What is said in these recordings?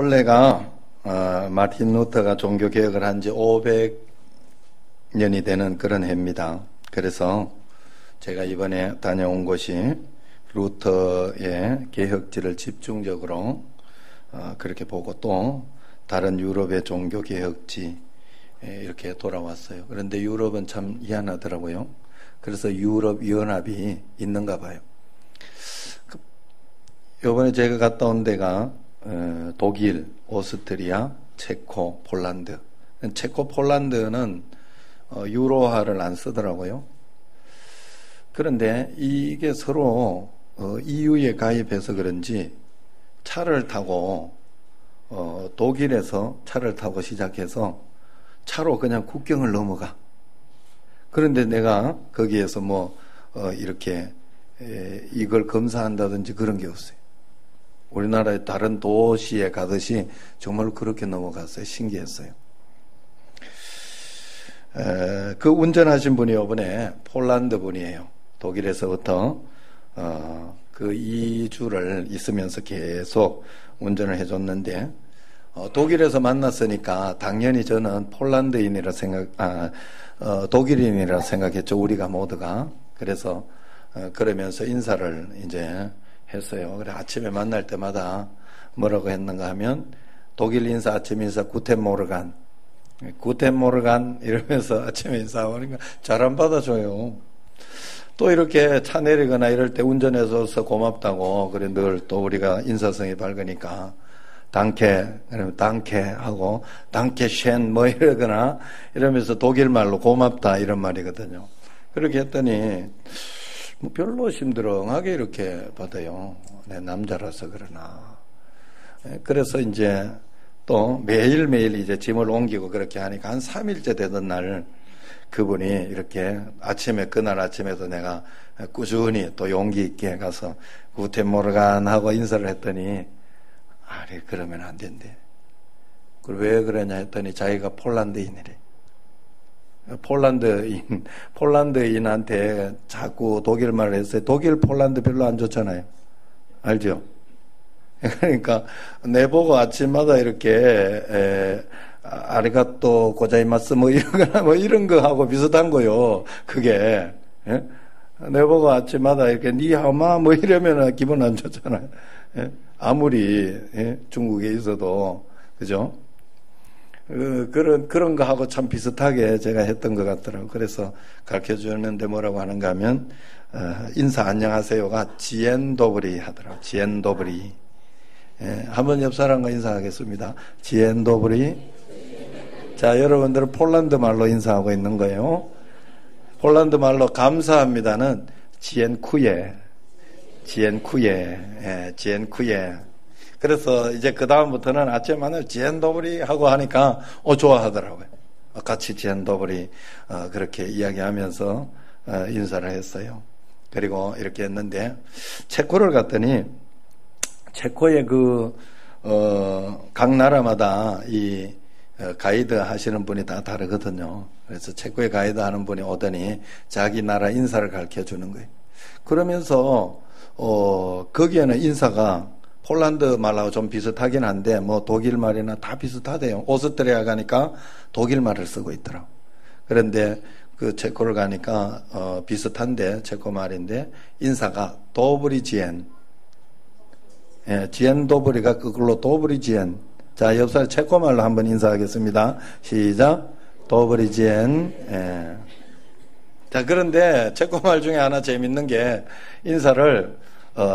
올해가 마틴 루터가 종교개혁을 한 지 500년이 되는 그런 해입니다. 그래서 제가 이번에 다녀온 곳이 루터의 개혁지를 집중적으로 그렇게 보고 또 다른 유럽의 종교개혁지 이렇게 돌아왔어요. 그런데 유럽은 참 희한하더라고요. 그래서 유럽연합이 있는가 봐요. 이번에 제가 갔다 온 데가 독일, 오스트리아, 체코, 폴란드. 체코, 폴란드는 유로화를 안 쓰더라고요. 그런데 이게 서로 EU에 가입해서 그런지 차를 타고 독일에서 차를 타고 시작해서 차로 그냥 국경을 넘어가. 그런데 내가 거기에서 이렇게 이걸 검사한다든지 그런 게 없어요. 우리나라의 다른 도시에 가듯이 정말로 그렇게 넘어갔어요. 신기했어요. 그 운전하신 분이 이번에 폴란드 분이에요. 독일에서부터 그 2주를 있으면서 계속 운전을 해줬는데 독일에서 만났으니까 당연히 저는 폴란드인이라 독일인이라 생각했죠. 우리가 모두가. 그래서 그러면서 인사를 이제 했어요. 그래 아침에 만날 때마다 뭐라고 했는가 하면 독일 인사 아침 인사 구텐모르간 이러면서 아침에 인사하니까 잘 안 받아줘요. 또 이렇게 차 내리거나 이럴 때 운전해줘서 고맙다고 그래 늘 또 우리가 인사성이 밝으니까 단케 그러면 단케 하고 단케 쉔 이러거나 이러면서 독일 말로 고맙다 이런 말이거든요. 그렇게 했더니 별로 심드렁하게 이렇게 받아요. 내 남자라서 그러나. 그래서 이제 또 매일매일 이제 짐을 옮기고 그렇게 하니까 한 3일째 되던 날 그분이 이렇게 그날 아침에도 내가 꾸준히 또 용기 있게 가서 구텐모르간 하고 인사를 했더니 그러면 안 된대. 왜 그러냐 했더니 자기가 폴란드인이래. 폴란드인한테 자꾸 독일 말을 했어요. 독일, 폴란드 별로 안 좋잖아요. 알죠? 그러니까 내보고 아침마다 이렇게 아리가또 고자이마스 이런 거 하고 비슷한 거요. 그게 내보고 아침마다 이렇게 니하마 이러면 기분 안 좋잖아요. 아무리 중국에 있어도 그죠? 그런 거 하고 참 비슷하게 제가 했던 것 같더라고요. 그래서 가르쳐 주는데 뭐라고 하는가 하면, 인사 안녕하세요가 지엔도브리 하더라고요. 지엔도브리. 한번 옆 사람과 인사하겠습니다. 지엔도브리. 자, 여러분들은 폴란드 말로 인사하고 있는 거예요. 폴란드 말로 감사합니다는 지엔쿠예. 그래서 이제 그 다음부터는 아침에 만나면 지엔도브리 하고 하니까 좋아하더라고요. 같이 지엔도브리 그렇게 이야기하면서 인사를 했어요. 그리고 이렇게 했는데 체코를 갔더니 체코의 각 나라마다 이 가이드 하시는 분이 다 다르거든요. 그래서 체코의 가이드 하는 분이 오더니 자기 나라 인사를 가르쳐 주는 거예요. 그러면서 거기에는 인사가 폴란드 말하고 좀 비슷하긴 한데 독일 말이나 다 비슷하대요. 오스트리아 가니까 독일 말을 쓰고 있더라고. 그런데 그 체코를 가니까 비슷한데 체코 말인데 인사가 도브리지엔. 지엔도브리가 그걸로 도브리지엔. 자, 옆사람 체코 말로 한번 인사하겠습니다. 시작. 도브리지엔. 자, 그런데 체코 말 중에 하나 재밌는 게 인사를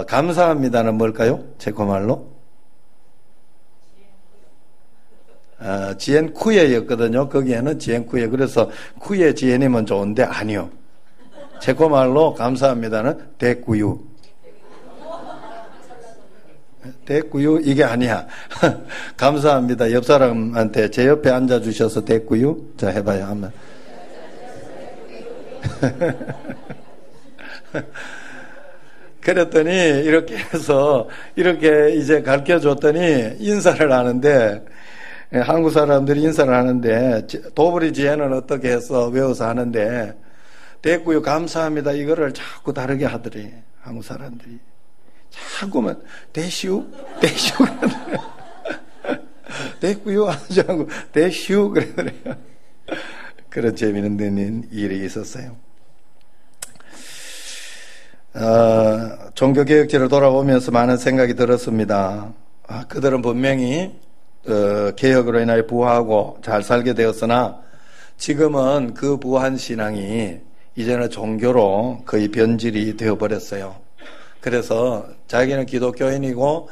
감사합니다는 뭘까요? 체코 말로? 지엔쿠예였거든요. 거기에는 지엔쿠예. 그래서 쿠예 지엔이면 좋은데 아니요. 체코 말로 감사합니다는 데꾸유. 데꾸유 이게 아니야. 감사합니다. 옆 사람한테 제 옆에 앉아주셔서 데꾸유. 자, 해봐요. 한번. 그랬더니 이렇게 해서 이렇게 이제 가르쳐 줬더니 인사를 하는데 한국 사람들이 인사를 하는데 도브리지에는 어떻게 해서 외워서 하는데 됐고요 감사합니다 이거를 자꾸 다르게 하더래. 한국 사람들이 자꾸만 대시우 됐고요 하지 않고 됐슈 그래요. 그런 재미있는 일이 있었어요. 종교개혁제를 돌아보면서 많은 생각이 들었습니다. 그들은 분명히 개혁으로 인하여 부하고 잘 살게 되었으나 지금은 그 부한 신앙이 이제는 종교로 거의 변질이 되어버렸어요. 그래서 자기는 기독교인이고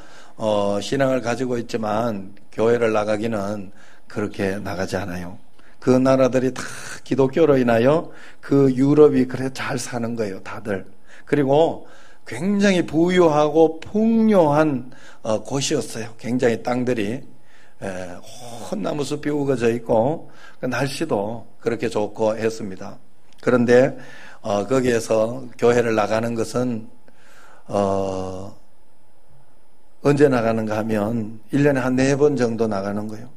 신앙을 가지고 있지만 교회를 나가기는 그렇게 나가지 않아요. 그 나라들이 다 기독교로 인하여 그 유럽이 그래 잘 사는 거예요, 다들. 그리고 굉장히 부유하고 풍요한 곳이었어요. 굉장히 땅들이 혼나무 숲이 우거져 있고 날씨도 그렇게 좋고 했습니다. 그런데 거기에서 교회를 나가는 것은 언제 나가는가 하면 1년에 한 4번 정도 나가는 거예요.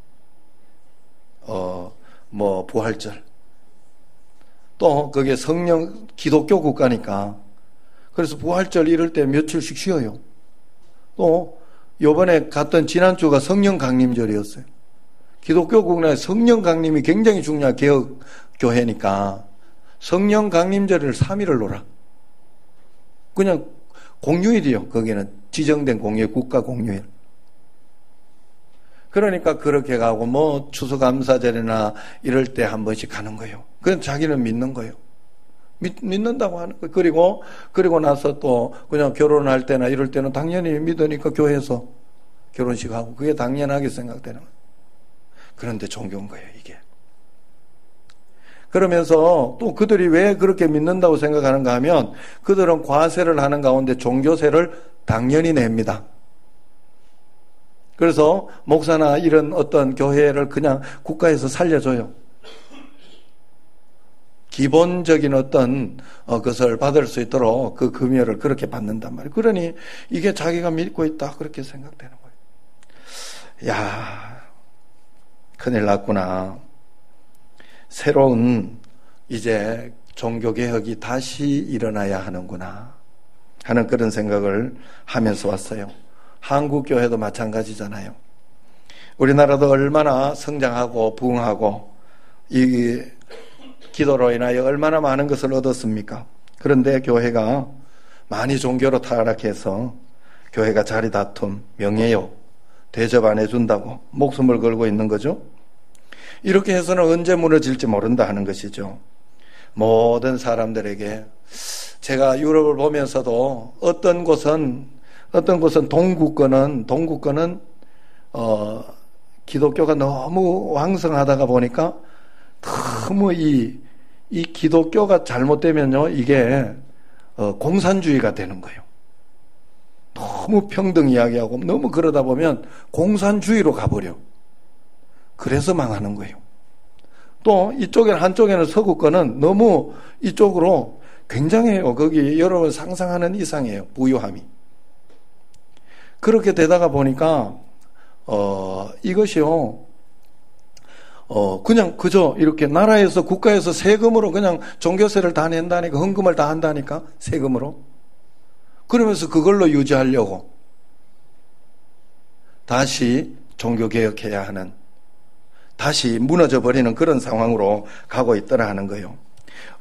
부활절. 또 그게 성령 기독교 국가니까 그래서 부활절 이럴 때 며칠씩 쉬어요. 또 요번에 갔던 지난주가 성령 강림절이었어요. 기독교 국내에 성령 강림이 굉장히 중요한 개혁 교회니까 성령 강림절을 3일을 놀아. 그냥 공휴일이요. 거기는 지정된 공휴일, 국가 공휴일. 그러니까 그렇게 가고 추수감사절이나 이럴 때 한 번씩 가는 거예요. 그건 자기는 믿는 거예요. 믿는다고 하는 거예요. 그리고 나서 또 그냥 결혼할 때나 이럴 때는 당연히 믿으니까 교회에서 결혼식 하고 그게 당연하게 생각되는 거예요. 그런데 종교인 거예요, 이게. 그러면서 또 그들이 왜 그렇게 믿는다고 생각하는가 하면 그들은 과세를 하는 가운데 종교세를 당연히 냅니다. 그래서 목사나 이런 어떤 교회를 그냥 국가에서 살려줘요. 기본적인 어떤 것을 받을 수 있도록 그 금요를 그렇게 받는단 말이에요. 그러니 이게 자기가 믿고 있다 그렇게 생각되는 거예요. 야, 큰일 났구나. 새로운 이제 종교개혁이 다시 일어나야 하는구나 하는 그런 생각을 하면서 왔어요. 한국교회도 마찬가지잖아요. 우리나라도 얼마나 성장하고 부흥하고 이 기도로 인하여 얼마나 많은 것을 얻었습니까? 그런데 교회가 많이 종교로 타락해서 교회가 자리다툼, 명예욕, 대접 안 해준다고 목숨을 걸고 있는 거죠. 이렇게 해서는 언제 무너질지 모른다 하는 것이죠. 모든 사람들에게 제가 유럽을 보면서도 어떤 곳은 동구권은 기독교가 너무 왕성하다가 보니까 너무 이 기독교가 잘못되면요 이게 공산주의가 되는 거예요. 너무 평등 이야기하고 너무 그러다 보면 공산주의로 가버려. 그래서 망하는 거예요. 또 한쪽에는 서구권은 너무 이쪽으로 굉장해요. 거기 여러분 상상하는 이상이에요. 부유함이. 그렇게 되다가 보니까 이것이요. 그냥 그저 이렇게 나라에서 국가에서 세금으로 그냥 종교세를 다 낸다니까 헌금을 다 한다니까 세금으로. 그러면서 그걸로 유지하려고 다시 종교개혁해야 하는 다시 무너져버리는 그런 상황으로 가고 있더라 하는 거예요.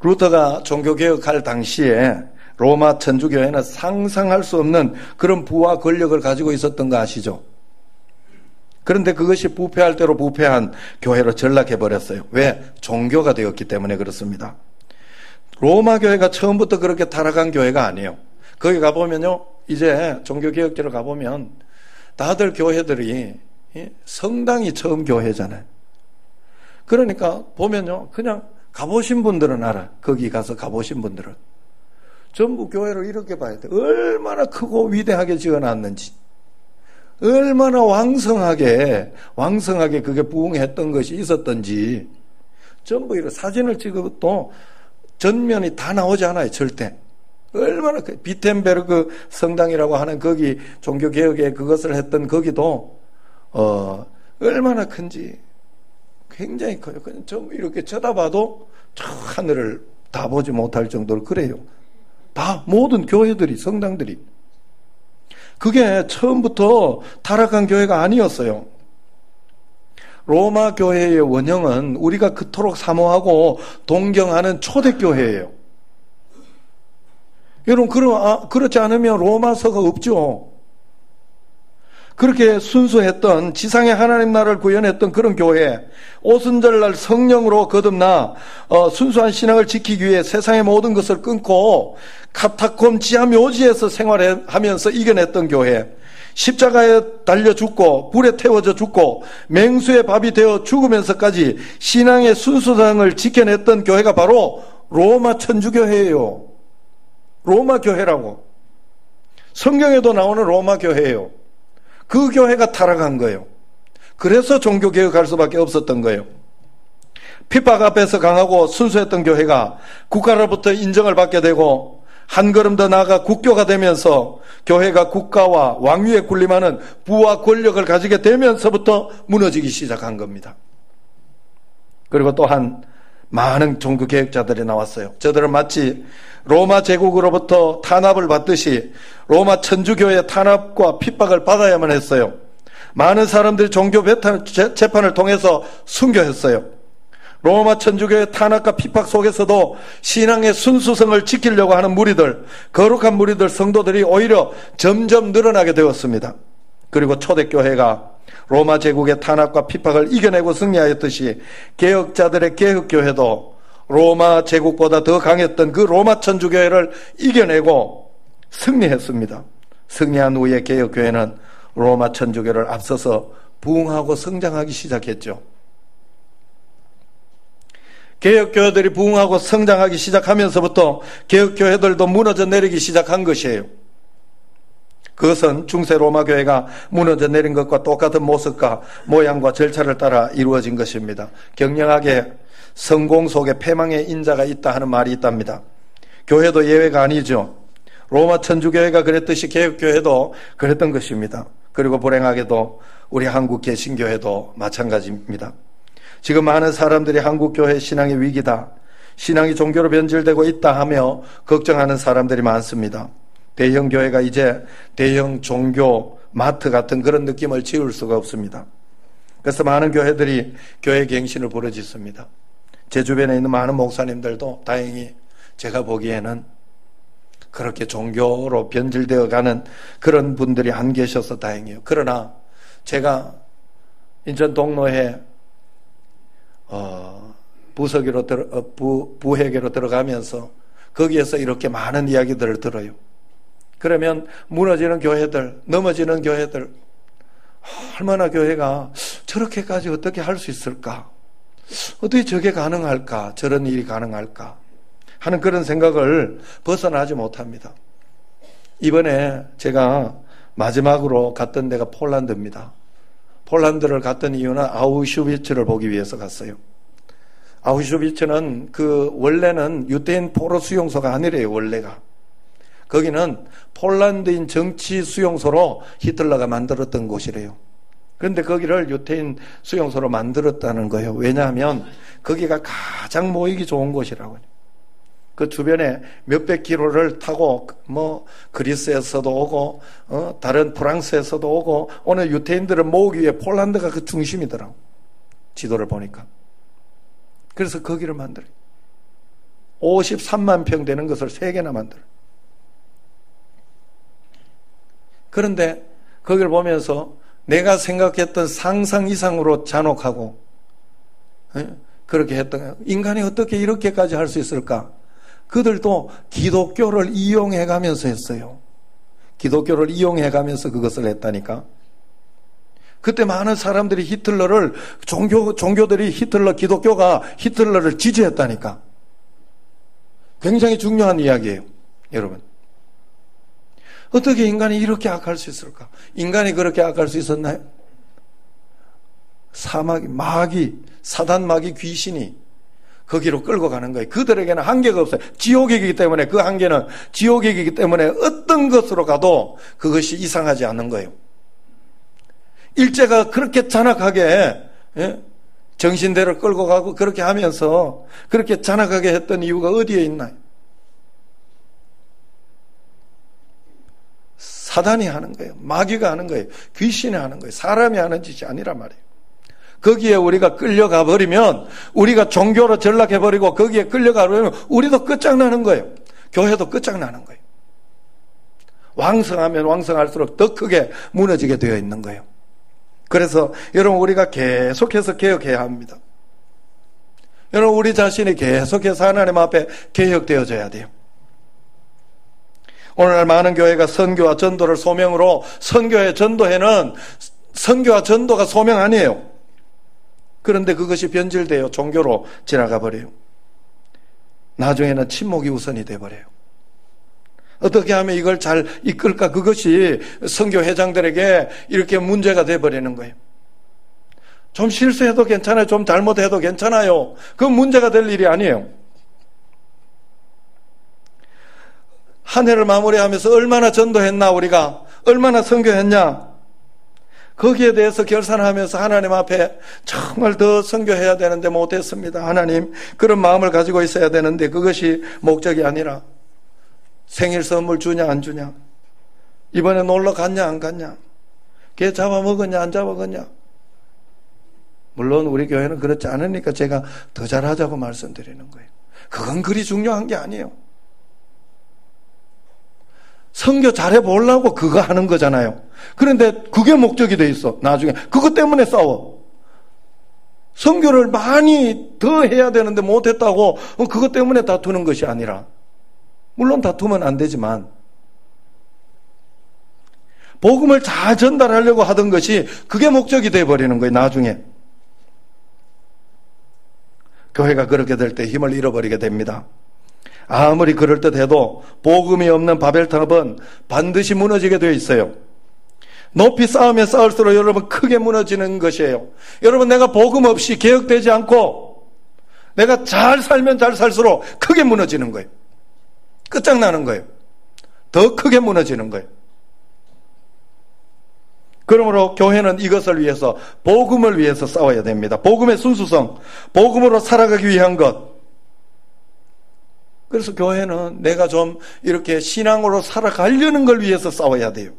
루터가 종교개혁할 당시에 로마 천주교회는 상상할 수 없는 그런 부와 권력을 가지고 있었던 거 아시죠? 그런데 그것이 부패할 대로 부패한 교회로 전락해버렸어요. 왜? 종교가 되었기 때문에 그렇습니다. 로마 교회가 처음부터 그렇게 타락한 교회가 아니에요. 거기 가보면요, 이제 종교개혁제로 가보면 다들 교회들이 성당이 처음 교회잖아요. 그러니까 보면요, 그냥 가보신 분들은 알아. 거기 가서 가보신 분들은. 전부 교회를 이렇게 봐야 돼. 얼마나 크고 위대하게 지어놨는지. 얼마나 왕성하게 그게 부흥했던 것이 있었던지. 전부 이렇게 사진을 찍어도 전면이 다 나오지 않아요, 절대. 얼마나, 비텐베르그 성당이라고 하는 거기 종교개혁에 그것을 했던 거기도, 얼마나 큰지 굉장히 커요. 그냥 좀 이렇게 쳐다봐도 저 하늘을 다 보지 못할 정도로 그래요. 다 모든 교회들이, 성당들이. 그게 처음부터 타락한 교회가 아니었어요. 로마 교회의 원형은 우리가 그토록 사모하고 동경하는 초대교회예요. 여러분, 그렇지 않으면 로마서가 없죠. 그렇게 순수했던 지상의 하나님 나라를 구현했던 그런 교회, 오순절날 성령으로 거듭나 순수한 신앙을 지키기 위해 세상의 모든 것을 끊고 카타콤 지하 묘지에서 생활하면서 이겨냈던 교회, 십자가에 달려 죽고 불에 태워져 죽고 맹수의 밥이 되어 죽으면서까지 신앙의 순수성을 지켜냈던 교회가 바로 로마 천주교회예요. 로마 교회라고. 성경에도 나오는 로마 교회예요. 그 교회가 타락한 거예요. 그래서 종교개혁할 수밖에 없었던 거예요. 핍박 앞에서 강하고 순수했던 교회가 국가로부터 인정을 받게 되고 한 걸음 더 나아가 국교가 되면서 교회가 국가와 왕위에 군림하는 부와 권력을 가지게 되면서부터 무너지기 시작한 겁니다. 그리고 또한 많은 종교개혁자들이 나왔어요. 저들은 마치 로마 제국으로부터 탄압을 받듯이 로마 천주교의 탄압과 핍박을 받아야만 했어요. 많은 사람들이 종교 재판을 통해서 순교했어요. 로마 천주교의 탄압과 핍박 속에서도 신앙의 순수성을 지키려고 하는 무리들, 거룩한 무리들, 성도들이 오히려 점점 늘어나게 되었습니다. 그리고 초대교회가 로마 제국의 탄압과 핍박을 이겨내고 승리하였듯이 개혁자들의 개혁교회도 로마 제국보다 더 강했던 그 로마 천주교회를 이겨내고 승리했습니다. 승리한 후에 개혁교회는 로마 천주교를 앞서서 부흥하고 성장하기 시작했죠. 개혁교회들이 부흥하고 성장하기 시작하면서부터 개혁교회들도 무너져 내리기 시작한 것이에요. 그것은 중세 로마 교회가 무너져 내린 것과 똑같은 모습과 모양과 절차를 따라 이루어진 것입니다. 경영하게 성공 속에 패망의 인자가 있다 하는 말이 있답니다. 교회도 예외가 아니죠. 로마 천주교회가 그랬듯이 개혁교회도 그랬던 것입니다. 그리고 불행하게도 우리 한국 개신교회도 마찬가지입니다. 지금 많은 사람들이 한국교회 신앙의 위기다, 신앙이 종교로 변질되고 있다 하며 걱정하는 사람들이 많습니다. 대형 교회가 이제 대형 종교 마트 같은 그런 느낌을 지울 수가 없습니다. 그래서 많은 교회들이 교회 갱신을 부르짖습니다. 제 주변에 있는 많은 목사님들도 다행히 제가 보기에는 그렇게 종교로 변질되어 가는 그런 분들이 안 계셔서 다행이에요. 그러나 제가 인천 동로에 부회계로 들어가면서 거기에서 이렇게 많은 이야기들을 들어요. 그러면 무너지는 교회들, 넘어지는 교회들, 얼마나 교회가 저렇게까지 어떻게 할 수 있을까? 어떻게 저게 가능할까? 저런 일이 가능할까? 하는 그런 생각을 벗어나지 못합니다. 이번에 제가 마지막으로 갔던 데가 폴란드입니다. 폴란드를 갔던 이유는 아우슈비츠를 보기 위해서 갔어요. 아우슈비츠는 원래는 유대인 포로 수용소가 아니래요, 원래가. 거기는 폴란드인 정치 수용소로 히틀러가 만들었던 곳이래요. 그런데 거기를 유대인 수용소로 만들었다는 거예요. 왜냐하면 거기가 가장 모이기 좋은 곳이라고요. 그 주변에 몇백 킬로를 타고 그리스에서도 오고 다른 프랑스에서도 오고 오늘 유대인들을 모으기 위해 폴란드가 그 중심이더라고. 지도를 보니까. 그래서 거기를 만들어요. 53만 평 되는 것을 3개나 만들어요. 그런데 거기를 보면서 내가 생각했던 상상 이상으로 잔혹하고 그렇게 했던 거예요. 인간이 어떻게 이렇게까지 할 수 있을까? 그들도 기독교를 이용해가면서 했어요. 기독교를 이용해가면서 그것을 했다니까. 그때 많은 사람들이 히틀러를 종교들이 기독교가 히틀러를 지지했다니까. 굉장히 중요한 이야기예요, 여러분. 어떻게 인간이 이렇게 악할 수 있을까? 인간이 그렇게 악할 수 있었나요? 사단 마귀 귀신이 거기로 끌고 가는 거예요. 그들에게는 한계가 없어요. 지옥이기 때문에 그 한계는 지옥이기 때문에 어떤 것으로 가도 그것이 이상하지 않는 거예요. 일제가 그렇게 잔악하게 정신대로 끌고 가고 그렇게 하면서 그렇게 잔악하게 했던 이유가 어디에 있나요? 사단이 하는 거예요. 마귀가 하는 거예요. 귀신이 하는 거예요. 사람이 하는 짓이 아니란 말이에요. 거기에 우리가 끌려가 버리면, 우리가 종교로 전락해 버리고 거기에 끌려가 버리면 우리도 끝장나는 거예요. 교회도 끝장나는 거예요. 왕성하면 왕성할수록 더 크게 무너지게 되어 있는 거예요. 그래서 여러분, 우리가 계속해서 개혁해야 합니다. 여러분, 우리 자신이 계속해서 하나님 앞에 개혁되어져야 돼요. 오늘날 많은 교회가 선교와 전도를 소명으로, 선교회 전도회는 선교와 전도가 소명 아니에요. 그런데 그것이 변질되어 종교로 지나가 버려요. 나중에는 침묵이 우선이 돼버려요. 어떻게 하면 이걸 잘 이끌까? 그것이 선교회장들에게 이렇게 문제가 돼버리는 거예요. 좀 실수해도 괜찮아요. 좀 잘못해도 괜찮아요. 그건 문제가 될 일이 아니에요. 한 해를 마무리하면서 얼마나 전도했나, 우리가 얼마나 선교했냐, 거기에 대해서 결산하면서 하나님 앞에 정말 더 선교해야 되는데 못했습니다. 하나님, 그런 마음을 가지고 있어야 되는데 그것이 목적이 아니라 생일 선물 주냐 안 주냐, 이번에 놀러 갔냐 안 갔냐, 개 잡아먹었냐 안 잡아먹었냐. 물론 우리 교회는 그렇지 않으니까 제가 더 잘하자고 말씀드리는 거예요. 그건 그리 중요한 게 아니에요. 선교 잘해보려고 그거 하는 거잖아요. 그런데 그게 목적이 돼 있어. 나중에 그것 때문에 싸워. 선교를 많이 더 해야 되는데 못했다고 그것 때문에 다투는 것이 아니라, 물론 다투면 안 되지만 복음을 잘 전달하려고 하던 것이 그게 목적이 돼버리는 거예요. 나중에 교회가 그렇게 될 때 힘을 잃어버리게 됩니다. 아무리 그럴듯해도 복음이 없는 바벨탑은 반드시 무너지게 되어 있어요. 높이 쌓으면 쌓을수록 여러분 크게 무너지는 것이에요. 여러분, 내가 복음 없이 개혁되지 않고 내가 잘 살면 잘 살수록 크게 무너지는 거예요. 끝장나는 거예요. 더 크게 무너지는 거예요. 그러므로 교회는 이것을 위해서, 복음을 위해서 싸워야 됩니다. 복음의 순수성, 복음으로 살아가기 위한 것. 그래서 교회는 내가 좀 이렇게 신앙으로 살아가려는 걸 위해서 싸워야 돼요.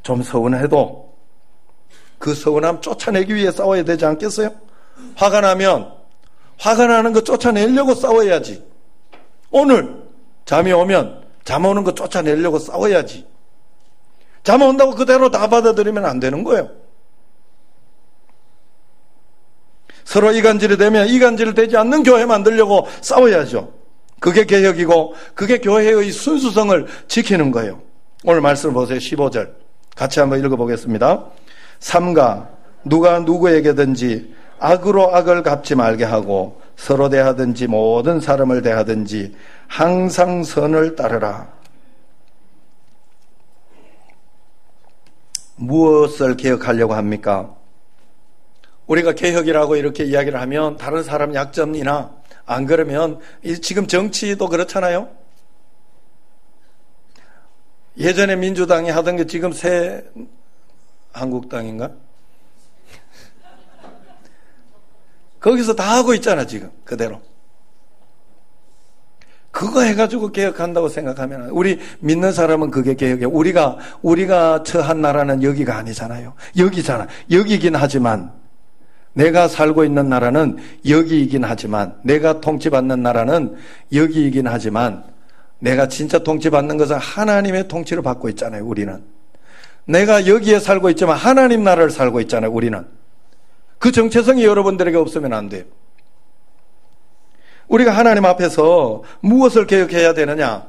좀 서운해도 그 서운함 쫓아내기 위해 싸워야 되지 않겠어요? 화가 나면 화가 나는 거 쫓아내려고 싸워야지. 오늘 잠이 오면 잠 오는 거 쫓아내려고 싸워야지. 잠 온다고 그대로 다 받아들이면 안 되는 거예요. 서로 이간질이 되면 이간질 되지 않는 교회 만들려고 싸워야죠. 그게 개혁이고 그게 교회의 순수성을 지키는 거예요. 오늘 말씀 보세요. 15절 같이 한번 읽어보겠습니다. 삼가 누가 누구에게든지 악으로 악을 갚지 말게 하고 서로 대하든지 모든 사람을 대하든지 항상 선을 따르라. 무엇을 개혁하려고 합니까? 우리가 개혁이라고 이렇게 이야기를 하면 다른 사람 약점이나, 안 그러면 지금 정치도 그렇잖아요. 예전에 민주당이 하던 게 지금 새 한국당인가? 거기서 다 하고 있잖아. 지금 그대로. 그거 해가지고 개혁한다고 생각하면, 우리 믿는 사람은 그게 개혁이에요. 우리가 처한 나라는 여기가 아니잖아요. 여기잖아. 여기긴 하지만, 내가 살고 있는 나라는 여기이긴 하지만, 내가 통치받는 나라는 여기이긴 하지만, 내가 진짜 통치받는 것은 하나님의 통치를 받고 있잖아요. 우리는. 내가 여기에 살고 있지만 하나님 나라를 살고 있잖아요. 우리는. 그 정체성이 여러분들에게 없으면 안 돼요. 우리가 하나님 앞에서 무엇을 개혁해야 되느냐?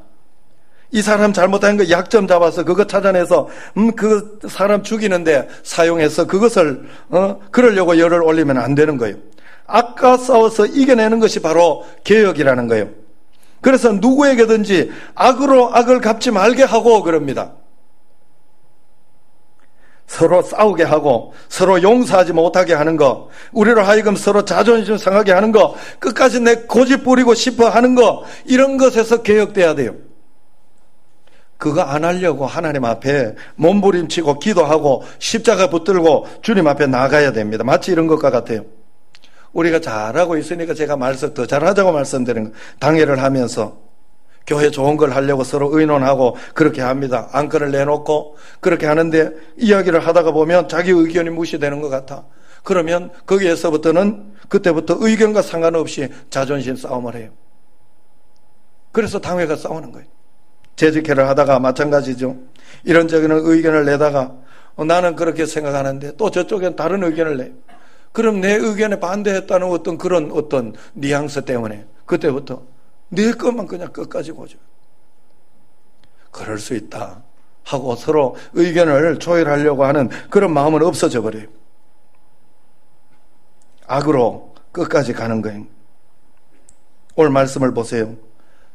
이 사람 잘못한 거 약점 잡아서 그거 찾아내서 그 사람 죽이는데 사용해서 그것을 그러려고 열을 올리면 안 되는 거예요. 악과 싸워서 이겨내는 것이 바로 개혁이라는 거예요. 그래서 누구에게든지 악으로 악을 갚지 말게 하고 그럽니다. 서로 싸우게 하고 서로 용서하지 못하게 하는 거, 우리로 하여금 서로 자존심 상하게 하는 거, 끝까지 내 고집 부리고 싶어 하는 거, 이런 것에서 개혁돼야 돼요. 그거 안 하려고 하나님 앞에 몸부림치고 기도하고 십자가 붙들고 주님 앞에 나가야 됩니다. 마치 이런 것과 같아요. 우리가 잘하고 있으니까 제가 더 잘하자고 말씀드리는 거. 당회를 하면서 교회 좋은 걸 하려고 서로 의논하고 그렇게 합니다. 안건을 내놓고 그렇게 하는데 이야기를 하다가 보면 자기 의견이 무시되는 것 같아. 그러면 거기에서부터는 그때부터 의견과 상관없이 자존심 싸움을 해요. 그래서 당회가 싸우는 거예요. 재직회를 하다가 마찬가지죠. 이런저런 의견을 내다가 나는 그렇게 생각하는데 또 저쪽엔 다른 의견을 내요. 그럼 내 의견에 반대했다는 어떤 뉘앙스 때문에 그때부터 내 것만 그냥 끝까지 보죠. 그럴 수 있다 하고 서로 의견을 조율하려고 하는 그런 마음은 없어져 버려요. 악으로 끝까지 가는 거예요. 오늘 말씀을 보세요.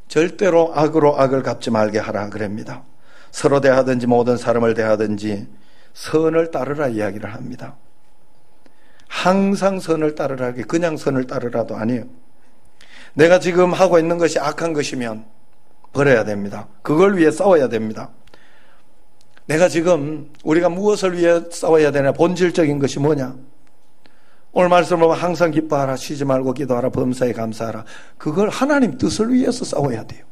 절대로 악으로 악을 갚지 말게 하라 그럽니다. 서로 대하든지 모든 사람을 대하든지 선을 따르라 이야기를 합니다. 항상 선을 따르라, 그냥 선을 따르라도 아니에요. 내가 지금 하고 있는 것이 악한 것이면 버려야 됩니다. 그걸 위해 싸워야 됩니다. 내가 지금 우리가 무엇을 위해 싸워야 되냐, 본질적인 것이 뭐냐. 오늘 말씀을 보면 항상 기뻐하라, 쉬지 말고 기도하라, 범사에 감사하라. 그걸 하나님 뜻을 위해서 싸워야 돼요.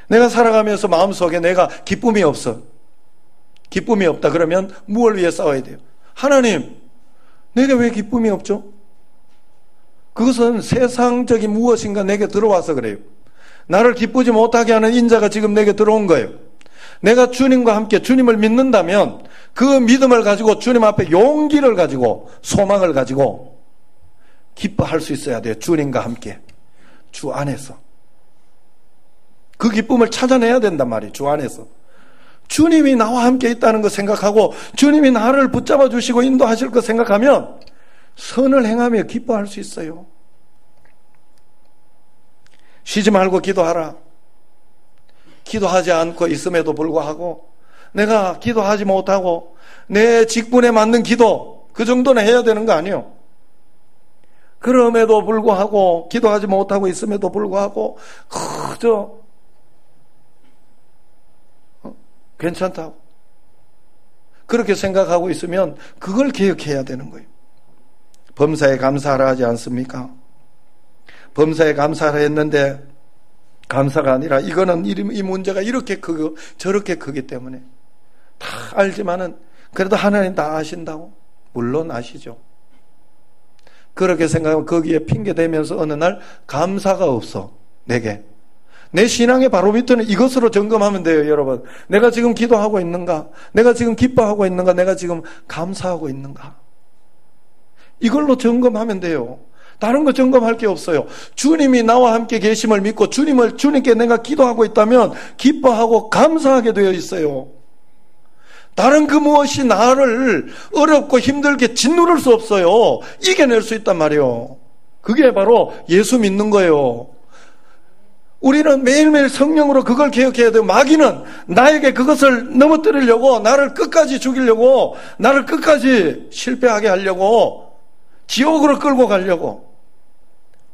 내가 살아가면서 마음속에 내가 기쁨이 없어, 기쁨이 없다 그러면 무엇을 위해 싸워야 돼요? 하나님, 내게 왜 기쁨이 없죠? 그것은 세상적인 무엇인가 내게 들어와서 그래요. 나를 기쁘지 못하게 하는 인자가 지금 내게 들어온 거예요. 내가 주님과 함께 주님을 믿는다면 그 믿음을 가지고 주님 앞에 용기를 가지고 소망을 가지고 기뻐할 수 있어야 돼요. 주님과 함께 주 안에서 그 기쁨을 찾아내야 된단 말이에요. 주 안에서 주님이 나와 함께 있다는 거 생각하고 주님이 나를 붙잡아 주시고 인도하실 거 생각하면 선을 행하며 기뻐할 수 있어요. 쉬지 말고 기도하라. 기도하지 않고 있음에도 불구하고 내가 기도하지 못하고 내 직분에 맞는 기도 그 정도는 해야 되는 거 아니에요. 그럼에도 불구하고 기도하지 못하고 있음에도 불구하고 그저 괜찮다고 그렇게 생각하고 있으면 그걸 개혁해야 되는 거예요. 범사에 감사하라 하지 않습니까? 범사에 감사하라 했는데 감사가 아니라 이거는 이 문제가 이렇게 크고 저렇게 크기 때문에 다 알지만은 그래도 하나님 다 아신다고? 물론 아시죠. 그렇게 생각하면 거기에 핑계대면서 어느 날 감사가 없어. 내게. 내 신앙의 바로미터는 이것으로 점검하면 돼요, 여러분. 내가 지금 기도하고 있는가? 내가 지금 기뻐하고 있는가? 내가 지금 감사하고 있는가? 이걸로 점검하면 돼요. 다른 거 점검할 게 없어요. 주님이 나와 함께 계심을 믿고 주님께 내가 기도하고 있다면 기뻐하고 감사하게 되어 있어요. 다른 그 무엇이 나를 어렵고 힘들게 짓누를 수 없어요. 이겨낼 수 있단 말이에요. 그게 바로 예수 믿는 거예요. 우리는 매일매일 성령으로 그걸 개혁해야 돼요. 마귀는 나에게 그것을 넘어뜨리려고, 나를 끝까지 죽이려고, 나를 끝까지 실패하게 하려고, 지옥으로 끌고 가려고.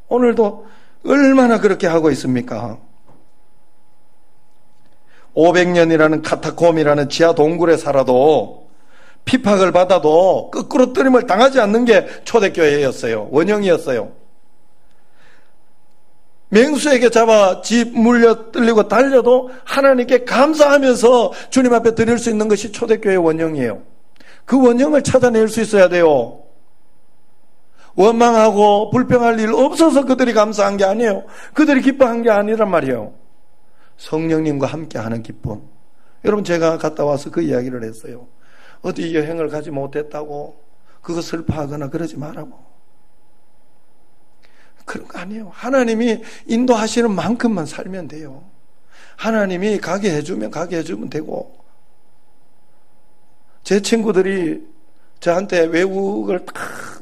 오늘도 얼마나 그렇게 하고 있습니까? 500년이라는 카타콤이라는 지하 동굴에 살아도 핍박을 받아도 거꾸로뜨림을 당하지 않는 게 초대교회였어요. 원형이었어요. 맹수에게 잡아 집 물려 뜰리고 달려도 하나님께 감사하면서 주님 앞에 드릴 수 있는 것이 초대교회의 원형이에요. 그 원형을 찾아낼 수 있어야 돼요. 원망하고 불평할 일 없어서 그들이 감사한 게 아니에요. 그들이 기뻐한 게 아니란 말이에요. 성령님과 함께하는 기쁨. 여러분, 제가 갔다 와서 그 이야기를 했어요. 어디 여행을 가지 못했다고 그거 슬퍼하거나 그러지 말라고. 그런 거 아니에요. 하나님이 인도하시는 만큼만 살면 돼요. 하나님이 가게 해주면 되고. 제 친구들이 저한테 외국을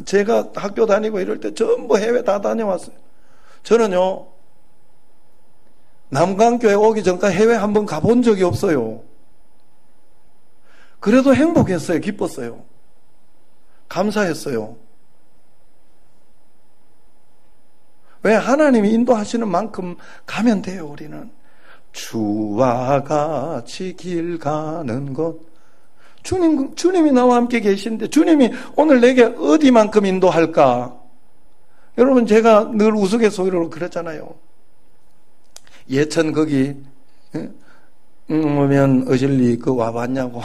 제가 학교 다니고 이럴 때 전부 해외 다 다녀왔어요. 저는요, 남강교회 오기 전까지 해외 한번 가본 적이 없어요. 그래도 행복했어요. 기뻤어요. 감사했어요. 왜? 하나님이 인도하시는 만큼 가면 돼요. 우리는 주와 같이 길 가는 것. 주님이 나와 함께 계신데 주님이 오늘 내게 어디만큼 인도할까? 여러분, 제가 늘 우스갯소리로 그랬잖아요. 예천 거기 오면 어질리 그 와봤냐고.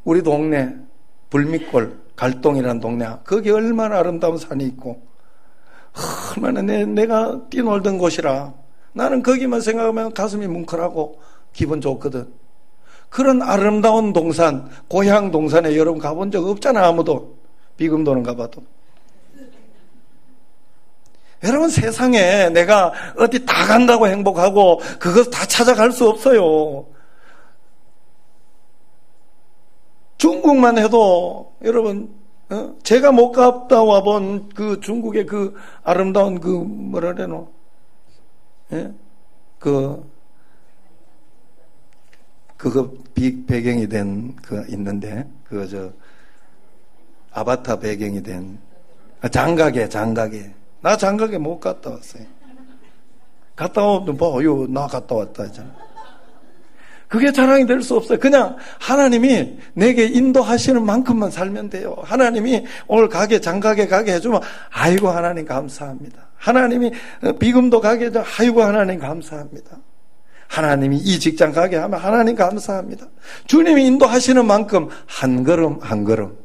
우리 동네 불미골, 갈동이라는 동네. 거기 얼마나 아름다운 산이 있고 얼마나 내가 뛰놀던 곳이라. 나는 거기만 생각하면 가슴이 뭉클하고 기분 좋거든. 그런 아름다운 동산, 고향 동산에 여러분 가본 적 없잖아. 아무도. 비금도는 가봐도. 여러분, 세상에 내가 어디 다 간다고 행복하고 그것 다 찾아갈 수 없어요. 중국만 해도 여러분, 제가 못 갔다 와본 그 중국의 그 아름다운 그 뭐라 그래노? 예? 그거 배경이 된 그 있는데 아바타 배경이 된 장가게. 나 장가게 못 갔다 왔어요. 갔다 오면 나 갔다 왔다 했잖아. 그게 자랑이 될 수 없어요. 그냥 하나님이 내게 인도하시는 만큼만 살면 돼요. 하나님이 오늘 장가게 가게 해주면 아이고 하나님 감사합니다. 하나님이 비금도 가게 해주면 아이고 하나님 감사합니다. 하나님이 이 직장 가게 하면 하나님 감사합니다. 주님이 인도하시는 만큼 한 걸음 한 걸음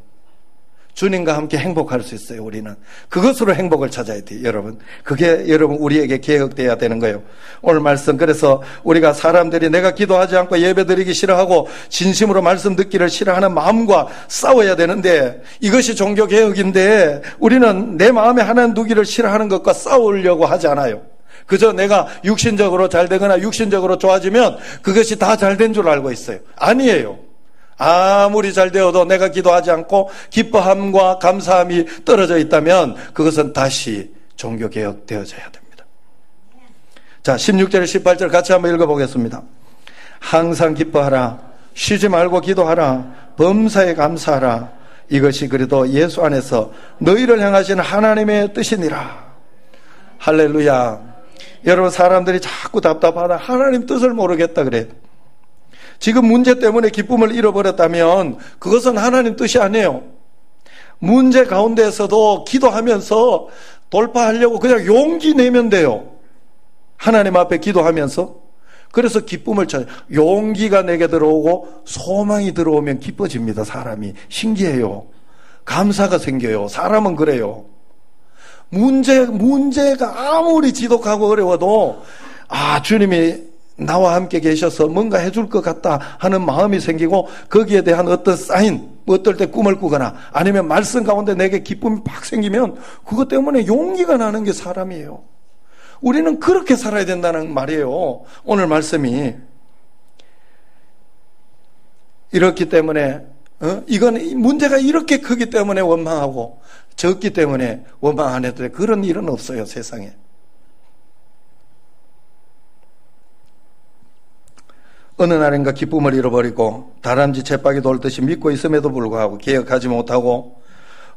주님과 함께 행복할 수 있어요. 우리는 그것으로 행복을 찾아야 돼요. 여러분, 그게 여러분 우리에게 개혁돼야 되는 거예요. 오늘 말씀, 그래서 우리가 사람들이 내가 기도하지 않고 예배드리기 싫어하고 진심으로 말씀 듣기를 싫어하는 마음과 싸워야 되는데, 이것이 종교개혁인데 우리는 내 마음에 하나님 두기를 싫어하는 것과 싸우려고 하지 않아요. 그저 내가 육신적으로 잘 되거나 육신적으로 좋아지면 그것이 다 잘 된 줄 알고 있어요. 아니에요. 아무리 잘 되어도 내가 기도하지 않고 기뻐함과 감사함이 떨어져 있다면 그것은 다시 종교개혁 되어져야 됩니다. 자, 16절 18절 같이 한번 읽어보겠습니다. 항상 기뻐하라, 쉬지 말고 기도하라, 범사에 감사하라. 이것이 그래도 예수 안에서 너희를 향하시는 하나님의 뜻이니라. 할렐루야. 여러분, 사람들이 자꾸 답답하다, 하나님 뜻을 모르겠다 그래요. 지금 문제 때문에 기쁨을 잃어버렸다면 그것은 하나님 뜻이 아니에요. 문제 가운데에서도 기도하면서 돌파하려고 그냥 용기 내면 돼요. 하나님 앞에 기도하면서. 그래서 기쁨을 찾아요. 용기가 내게 들어오고 소망이 들어오면 기뻐집니다. 사람이. 신기해요. 감사가 생겨요. 사람은 그래요. 문제가 아무리 지독하고 어려워도 주님이 나와 함께 계셔서 뭔가 해줄 것 같다 하는 마음이 생기고, 거기에 대한 어떤 사인, 어떨 때 꿈을 꾸거나 아니면 말씀 가운데 내게 기쁨이 팍 생기면 그것 때문에 용기가 나는 게 사람이에요. 우리는 그렇게 살아야 된다는 말이에요. 오늘 말씀이 이렇기 때문에 이건 문제가 이렇게 크기 때문에 원망하고 적기 때문에 원망 안 해도 돼. 그런 일은 없어요, 세상에. 어느 날인가 기쁨을 잃어버리고 다람쥐 쳇바퀴 돌듯이 믿고 있음에도 불구하고 개혁하지 못하고,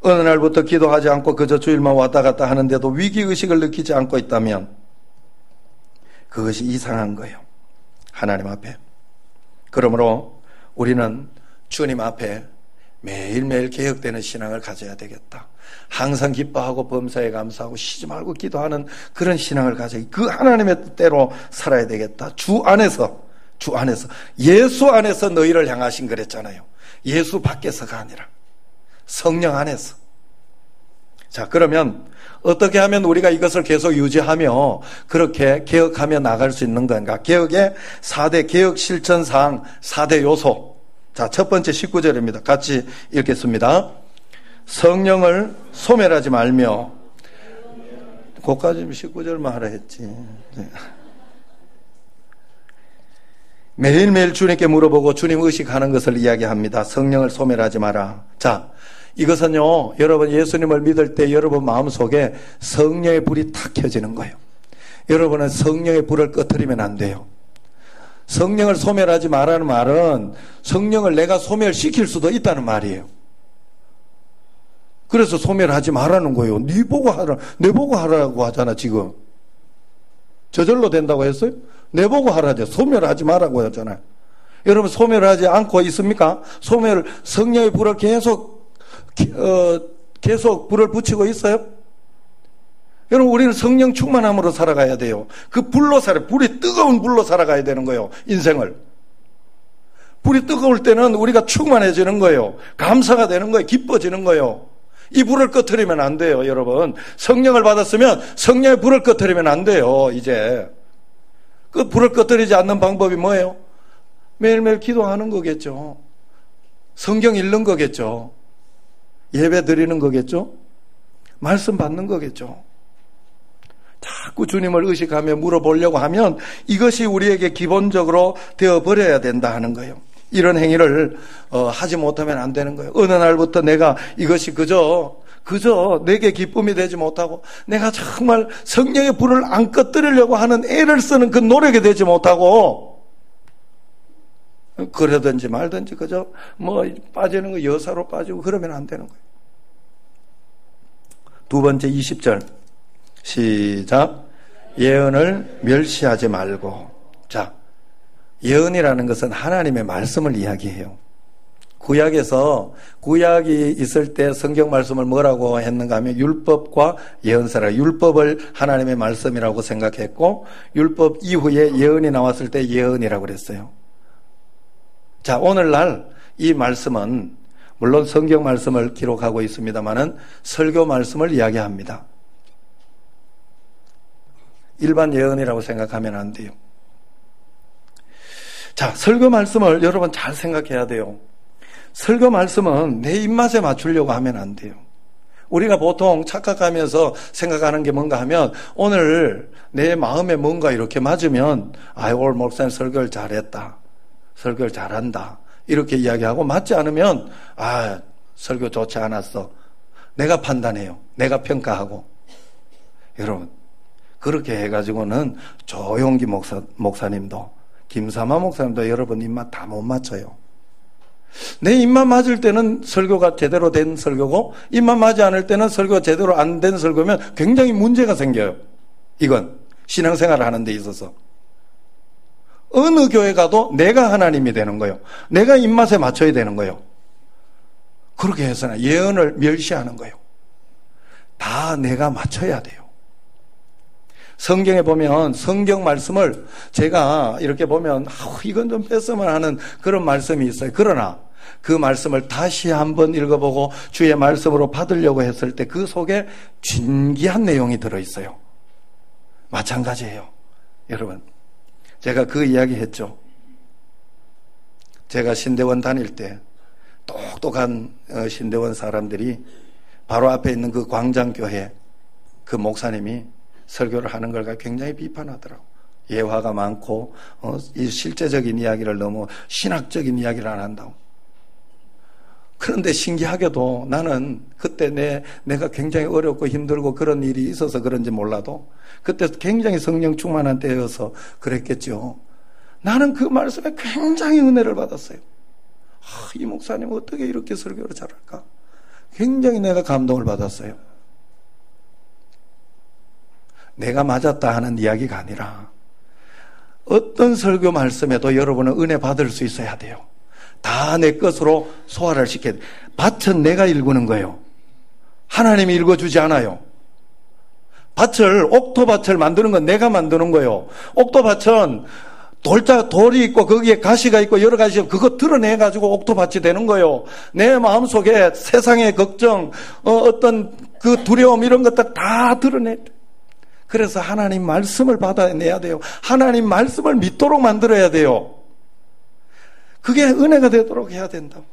어느 날부터 기도하지 않고 그저 주일만 왔다 갔다 하는데도 위기의식을 느끼지 않고 있다면 그것이 이상한 거예요, 하나님 앞에. 그러므로 우리는 주님 앞에 매일매일 개혁되는 신앙을 가져야 되겠다. 항상 기뻐하고 범사에 감사하고 쉬지 말고 기도하는 그런 신앙을 가져야, 그 하나님의 뜻대로 살아야 되겠다. 주 안에서 예수 안에서 너희를 향하신 그랬잖아요. 예수 밖에서가 아니라 성령 안에서. 자, 그러면 어떻게 하면 우리가 이것을 계속 유지하며 그렇게 개혁하며 나갈 수 있는 건가? 개혁의 4대 개혁 실천사항 4대 요소. 자, 첫 번째 19절입니다. 같이 읽겠습니다. 성령을 소멸하지 말며, 그까지 19절만 하라 했지. 매일매일 주님께 물어보고 주님 의식하는 것을 이야기합니다. 성령을 소멸하지 마라. 자, 이것은요, 여러분 예수님을 믿을 때 여러분 마음속에 성령의 불이 탁 켜지는 거예요. 여러분은 성령의 불을 꺼트리면 안 돼요. 성령을 소멸하지 마라는 말은 성령을 내가 소멸시킬 수도 있다는 말이에요. 그래서 소멸하지 마라는 거예요. 네 보고 하라, 내 보고 하라고 하잖아. 지금 저절로 된다고 했어요? 내 보고 하라죠. 소멸하지 마라고 하잖아요. 여러분 소멸하지 않고 있습니까? 성령의 불을 계속 불을 붙이고 있어요? 여러분, 우리는 성령 충만함으로 살아가야 돼요. 그 불로 불이 뜨거운 불로 살아가야 되는 거예요, 인생을. 불이 뜨거울 때는 우리가 충만해지는 거예요. 감사가 되는 거예요. 기뻐지는 거예요. 이 불을 꺼트리면 안 돼요, 여러분. 성령을 받았으면 성령의 불을 꺼트리면 안 돼요, 이제. 그 불을 꺼트리지 않는 방법이 뭐예요? 매일매일 기도하는 거겠죠. 성경 읽는 거겠죠. 예배 드리는 거겠죠. 말씀 받는 거겠죠. 자꾸 주님을 의식하며 물어보려고 하면 이것이 우리에게 기본적으로 되어버려야 된다 하는 거예요. 이런 행위를 하지 못하면 안 되는 거예요. 어느 날부터 내가 이것이 그저 내게 기쁨이 되지 못하고 내가 정말 성령의 불을 안 꺼뜨리려고 하는 애를 쓰는 그 노력이 되지 못하고 그러든지 말든지 그저 빠지는 거 여사로 빠지고 그러면 안 되는 거예요. 두 번째 20절 시작. 예언을 멸시하지 말고. 자, 예언이라는 것은 하나님의 말씀을 이야기해요. 구약이 있을 때 성경 말씀을 뭐라고 했는가 하면 율법과 예언서라. 율법을 하나님의 말씀이라고 생각했고 율법 이후에 예언이 나왔을 때 예언이라고 그랬어요. 자, 오늘날 이 말씀은 물론 성경 말씀을 기록하고 있습니다만은 설교 말씀을 이야기합니다. 일반 예언이라고 생각하면 안 돼요. 자, 설교 말씀을 여러분 잘 생각해야 돼요. 설교 말씀은 내 입맛에 맞추려고 하면 안 돼요. 우리가 보통 착각하면서 생각하는 게 뭔가 하면 오늘 내 마음에 뭔가 이렇게 맞으면 오늘 목사님 설교를 잘했다. 설교를 잘한다. 이렇게 이야기하고 맞지 않으면 설교 좋지 않았어. 내가 판단해요. 내가 평가하고. 여러분 그렇게 해가지고는 조용기 목사님도 김삼아 목사님도 여러분 입맛 다 못 맞춰요. 내 입맛 맞을 때는 설교가 제대로 된 설교고 입맛 맞지 않을 때는 설교가 제대로 안 된 설교면 굉장히 문제가 생겨요. 이건 신앙생활을 하는 데 있어서 어느 교회 가도 내가 하나님이 되는 거예요. 내가 입맛에 맞춰야 되는 거예요. 그렇게 해서는 예언을 멸시하는 거예요. 다 내가 맞춰야 돼요. 성경에 보면 성경 말씀을 제가 이렇게 보면 이건 좀 뺐으면 하는 그런 말씀이 있어요. 그러나 그 말씀을 다시 한번 읽어보고 주의 말씀으로 받으려고 했을 때 그 속에 진귀한 내용이 들어있어요. 마찬가지예요. 여러분 제가 그 이야기 했죠. 제가 신대원 다닐 때 똑똑한 신대원 사람들이 바로 앞에 있는 그 광장교회 그 목사님이 설교를 하는 걸 굉장히 비판하더라고. 예화가 많고 이 실제적인 이야기를 너무 신학적인 이야기를 안 한다고. 그런데 신기하게도 나는 그때 내가 굉장히 어렵고 힘들고 그런 일이 있어서 그런지 몰라도 그때 굉장히 성령 충만한 때여서 그랬겠죠. 나는 그 말씀에 굉장히 은혜를 받았어요. 이 목사님 어떻게 이렇게 설교를 잘할까? 굉장히 내가 감동을 받았어요. 내가 맞았다 하는 이야기가 아니라 어떤 설교 말씀에도 여러분은 은혜 받을 수 있어야 돼요. 다 내 것으로 소화를 시켜야 돼요. 밭은 내가 일구는 거예요. 하나님이 읽어주지 않아요. 옥토밭을 만드는 건 내가 만드는 거예요. 옥토밭은 돌이 있고 거기에 가시가 있고 여러 가지 그거 드러내가지고 옥토밭이 되는 거예요. 내 마음속에 세상의 걱정, 어떤 그 두려움 이런 것들 다 드러내. 그래서 하나님 말씀을 받아내야 돼요. 하나님 말씀을 믿도록 만들어야 돼요. 그게 은혜가 되도록 해야 된다고.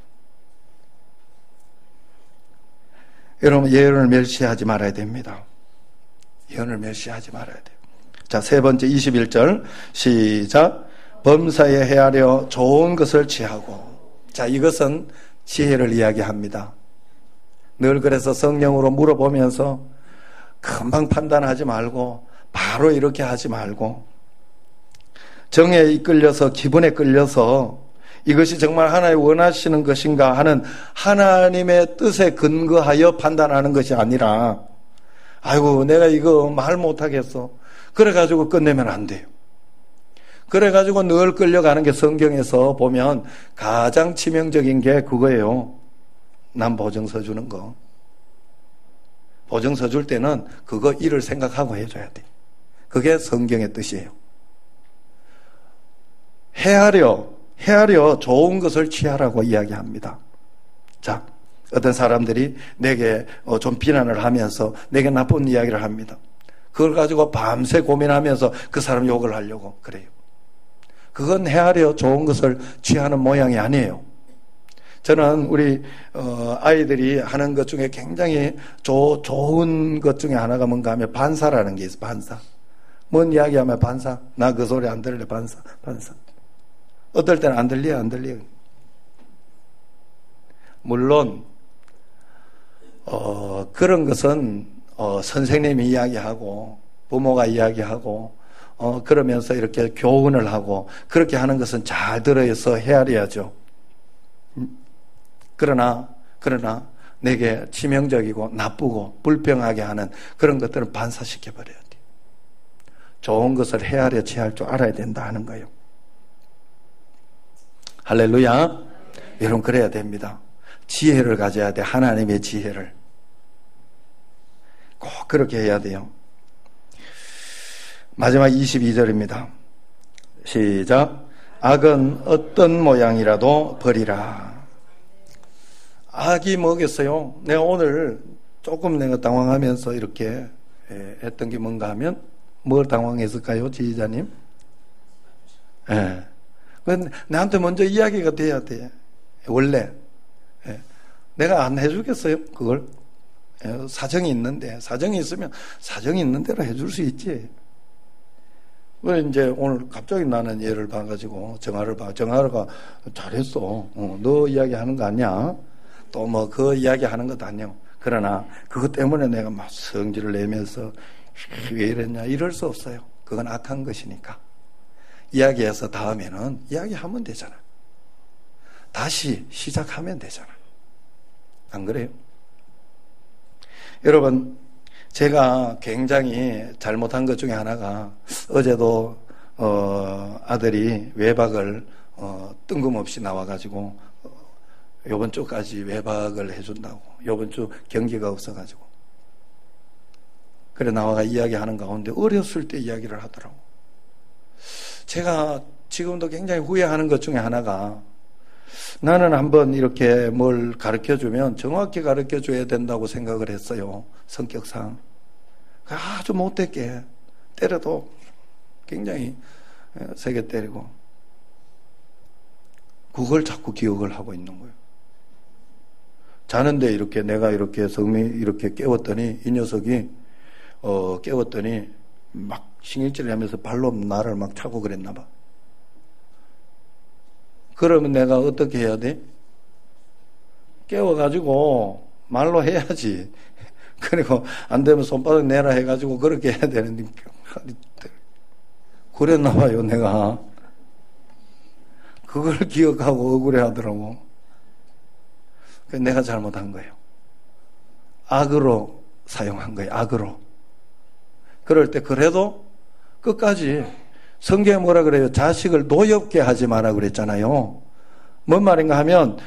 여러분 예언을 멸시하지 말아야 됩니다. 예언을 멸시하지 말아야 돼요. 자, 세 번째 21절 시작. 범사에 헤아려 좋은 것을 취하고. 자, 이것은 지혜를 이야기합니다. 늘 그래서 성령으로 물어보면서 금방 판단하지 말고 바로 이렇게 하지 말고 정에 이끌려서 기분에 끌려서 이것이 정말 하나님 원하시는 것인가 하는 하나님의 뜻에 근거하여 판단하는 것이 아니라 아이고 내가 이거 말 못하겠어 그래가지고 끝내면 안 돼요. 그래가지고 늘 끌려가는 게 성경에서 보면 가장 치명적인 게 그거예요. 남 보증서 주는 거. 보증서 줄 때는 그거 일을 생각하고 해줘야 돼. 그게 성경의 뜻이에요. 헤아려 좋은 것을 취하라고 이야기합니다. 자, 어떤 사람들이 내게 좀 비난을 하면서 내게 나쁜 이야기를 합니다. 그걸 가지고 밤새 고민하면서 그 사람 욕을 하려고 그래요. 그건 헤아려 좋은 것을 취하는 모양이 아니에요. 저는 우리 아이들이 하는 것 중에 굉장히 좋은 것 중에 하나가 뭔가 하면 반사라는 게 있어요. 반사. 뭔 이야기하면 반사. 나 그 소리 안 들을래. 반사. 어떨 때는 안 들려. 물론 그런 것은 선생님이 이야기하고 부모가 이야기하고 그러면서 이렇게 교훈을 하고 그렇게 하는 것은 잘 들어서 헤아려야죠. 그러나 내게 치명적이고 나쁘고 불평하게 하는 그런 것들은 반사시켜버려야 돼요. 좋은 것을 헤아려 취할 줄 알아야 된다 하는 거예요. 할렐루야. 여러분 그래야 됩니다. 지혜를 가져야 돼. 하나님의 지혜를. 꼭 그렇게 해야 돼요. 마지막 22절입니다. 시작. 악은 어떤 모양이라도 버리라. 악이 뭐겠어요? 내가 오늘 조금 내가 당황하면서 이렇게 했던 게 뭔가 하면 뭘 당황했을까요? 지휘자님? 예. 나한테 먼저 이야기가 돼야 돼. 원래. 내가 안 해주겠어요? 그걸? 사정이 있는데, 사정이 있으면 사정이 있는 대로 해줄 수 있지. 왜 이제 오늘 갑자기 나는 얘를 봐가지고 정하루가 잘했어. 너 이야기 하는 거 아니야? 또 뭐 그 이야기 하는 것도 아니야. 그러나 그것 때문에 내가 막 성질을 내면서 왜 이랬냐 이럴 수 없어요. 그건 악한 것이니까. 이야기해서 다음에는 이야기하면 되잖아. 다시 시작하면 되잖아. 안 그래요? 여러분, 제가 굉장히 잘못한 것 중에 하나가 어제도 아들이 외박을 뜬금없이 나와가지고 요번 주까지 외박을 해준다고. 요번 주 경기가 없어가지고. 그래 나와가 이야기하는 가운데 어렸을 때 이야기를 하더라고. 제가 지금도 굉장히 후회하는 것 중에 하나가 나는 한번 이렇게 뭘 가르쳐주면 정확히 가르쳐줘야 된다고 생각을 했어요. 성격상. 아주 못됐게 때려도 굉장히 세게 때리고 그걸 자꾸 기억을 하고 있는 거예요. 자는데 이렇게 내가 이렇게 성미 이렇게 깨웠더니 이 녀석이 깨웠더니 막 신경질을 하면서 발로 나를 막 차고 그랬나 봐. 그러면 내가 어떻게 해야 돼? 깨워가지고 말로 해야지. 그리고 안 되면 손바닥 내라 해가지고 그렇게 해야 되는데 그랬나 봐요. 내가 그걸 기억하고 억울해 하더라고. 내가 잘못한 거예요. 악으로 사용한 거예요. 악으로. 그럴 때 그래도 끝까지 성경에 뭐라 그래요? 자식을 노엽게 하지 마라 그랬잖아요. 뭔 말인가 하면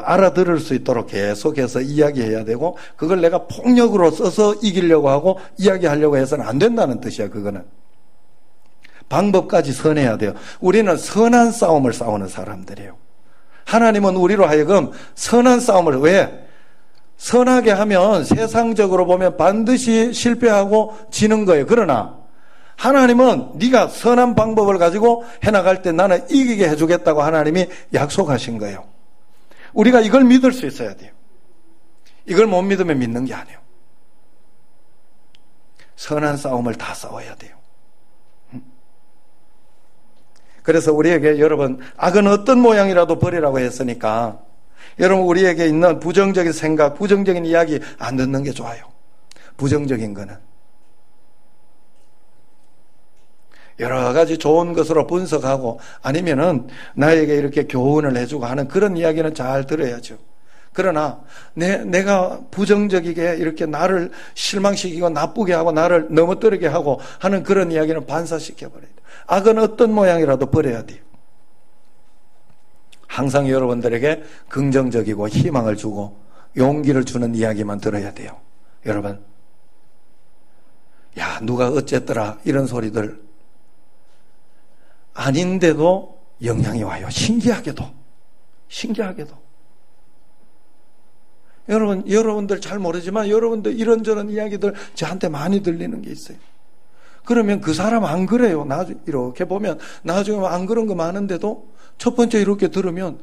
알아들을 수 있도록 계속해서 이야기해야 되고 그걸 내가 폭력으로 써서 이기려고 하고 이야기하려고 해서는 안 된다는 뜻이야. 그거는 방법까지 선해야 돼요. 우리는 선한 싸움을 싸우는 사람들이에요. 하나님은 우리로 하여금 선한 싸움을 왜? 선하게 하면 세상적으로 보면 반드시 실패하고 지는 거예요. 그러나 하나님은 네가 선한 방법을 가지고 해나갈 때 나는 이기게 해주겠다고 하나님이 약속하신 거예요. 우리가 이걸 믿을 수 있어야 돼요. 이걸 못 믿으면 믿는 게 아니에요. 선한 싸움을 다 싸워야 돼요. 그래서 우리에게 여러분 악은 어떤 모양이라도 버리라고 했으니까 여러분 우리에게 있는 부정적인 생각, 부정적인 이야기 안 듣는 게 좋아요. 부정적인 거는 여러 가지 좋은 것으로 분석하고 아니면은 나에게 이렇게 교훈을 해주고 하는 그런 이야기는 잘 들어야죠. 그러나 내가 부정적이게 이렇게 나를 실망시키고 나쁘게 하고 나를 넘어뜨리게 하고 하는 그런 이야기는 반사시켜버려야 돼요. 악은 어떤 모양이라도 버려야 돼요. 항상 여러분들에게 긍정적이고 희망을 주고 용기를 주는 이야기만 들어야 돼요. 여러분, 야 누가 어쨌더라 이런 소리들 아닌데도 영향이 와요. 신기하게도. 여러분들 잘 모르지만 여러분들 이런저런 이야기들 저한테 많이 들리는 게 있어요. 그러면 그 사람 안 그래요. 이렇게 보면 나중에 안 그런 거 많은데도 첫 번째 이렇게 들으면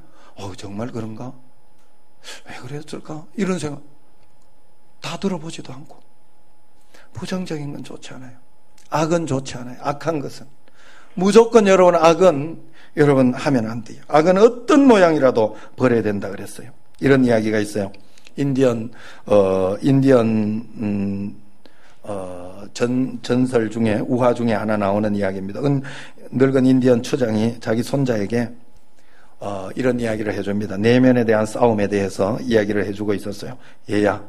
정말 그런가? 왜 그랬을까? 이런 생각 다 들어보지도 않고. 부정적인 건 좋지 않아요. 악은 좋지 않아요. 악한 것은 무조건 악은 여러분 하면 안 돼요. 악은 어떤 모양이라도 버려야 된다 그랬어요. 이런 이야기가 있어요. 전설 중에 우화 중에 하나 나오는 이야기입니다. 늙은 인디언 추장이 자기 손자에게 이런 이야기를 해줍니다. 내면에 대한 싸움에 대해서 이야기를 해주고 있었어요. 얘야,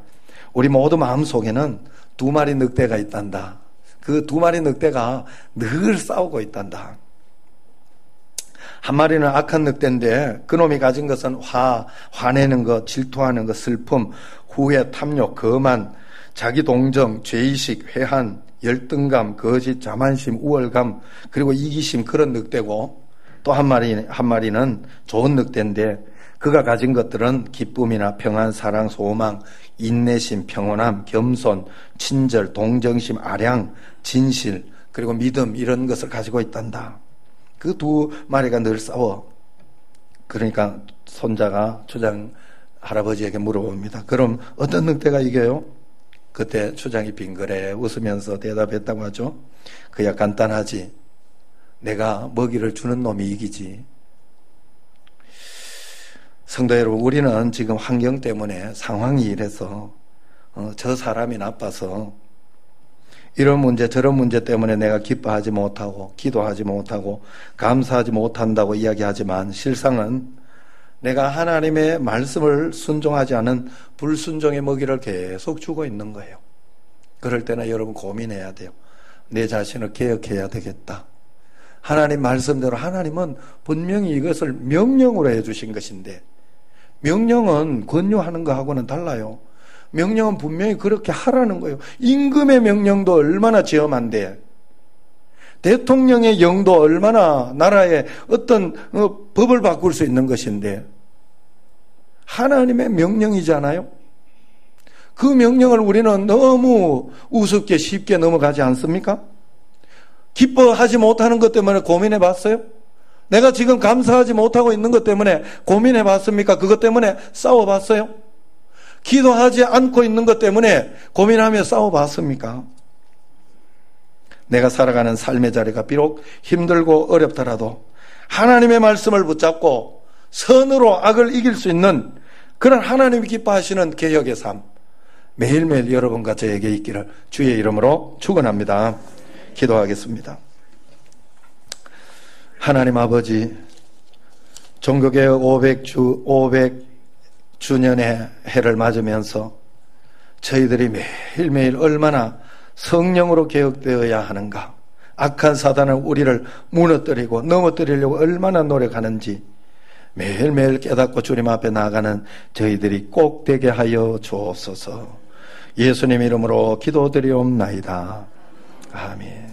우리 모두 마음속에는 2마리 늑대가 있단다. 그 2마리 늑대가 늘 싸우고 있단다. 한 마리는 악한 늑대인데 그놈이 가진 것은 화내는 것, 질투하는 것, 슬픔, 후회, 탐욕, 거만, 자기 동정, 죄의식, 회한, 열등감, 거짓, 자만심, 우월감, 그리고 이기심, 그런 늑대고, 또 한 마리는 좋은 늑대인데 그가 가진 것들은 기쁨이나 평안, 사랑, 소망, 인내심, 평온함, 겸손, 친절, 동정심, 아량, 진실, 그리고 믿음, 이런 것을 가지고 있단다. 그 2마리가 늘 싸워. 그러니까 손자가 추장 할아버지에게 물어봅니다. 그럼 어떤 늑대가 이겨요? 그때 추장이 빙그레 웃으면서 대답했다고 하죠. 그야 간단하지. 내가 먹이를 주는 놈이 이기지. 성도 여러분, 우리는 지금 환경 때문에 상황이 이래서 저 사람이 나빠서 이런 문제 저런 문제 때문에 내가 기뻐하지 못하고 기도하지 못하고 감사하지 못한다고 이야기하지만 실상은 내가 하나님의 말씀을 순종하지 않은 불순종의 먹이를 계속 주고 있는 거예요. 그럴 때는 여러분 고민해야 돼요. 내 자신을 개혁해야 되겠다. 하나님 말씀대로 하나님은 분명히 이것을 명령으로 해주신 것인데, 명령은 권유하는 거하고는 달라요. 명령은 분명히 그렇게 하라는 거예요. 임금의 명령도 얼마나 지엄한데, 대통령의 영도 얼마나 나라의 어떤 법을 바꿀 수 있는 것인데, 하나님의 명령이잖아요. 그 명령을 우리는 너무 우습게 쉽게 넘어가지 않습니까? 기뻐하지 못하는 것 때문에 고민해 봤어요? 내가 지금 감사하지 못하고 있는 것 때문에 고민해 봤습니까? 그것 때문에 싸워 봤어요? 기도하지 않고 있는 것 때문에 고민하며 싸워 봤습니까? 내가 살아가는 삶의 자리가 비록 힘들고 어렵더라도 하나님의 말씀을 붙잡고 선으로 악을 이길 수 있는 그런 하나님이 기뻐하시는 개혁의 삶, 매일매일 여러분과 저에게 있기를 주의 이름으로 축원합니다. 기도하겠습니다. 하나님 아버지, 종교개혁 500주년의 해를 맞으면서 저희들이 매일매일 얼마나 성령으로 개혁되어야 하는가, 악한 사단은 우리를 무너뜨리고 넘어뜨리려고 얼마나 노력하는지 매일매일 깨닫고 주님 앞에 나아가는 저희들이 꼭 되게 하여 주옵소서. 예수님 이름으로 기도드리옵나이다. 아멘.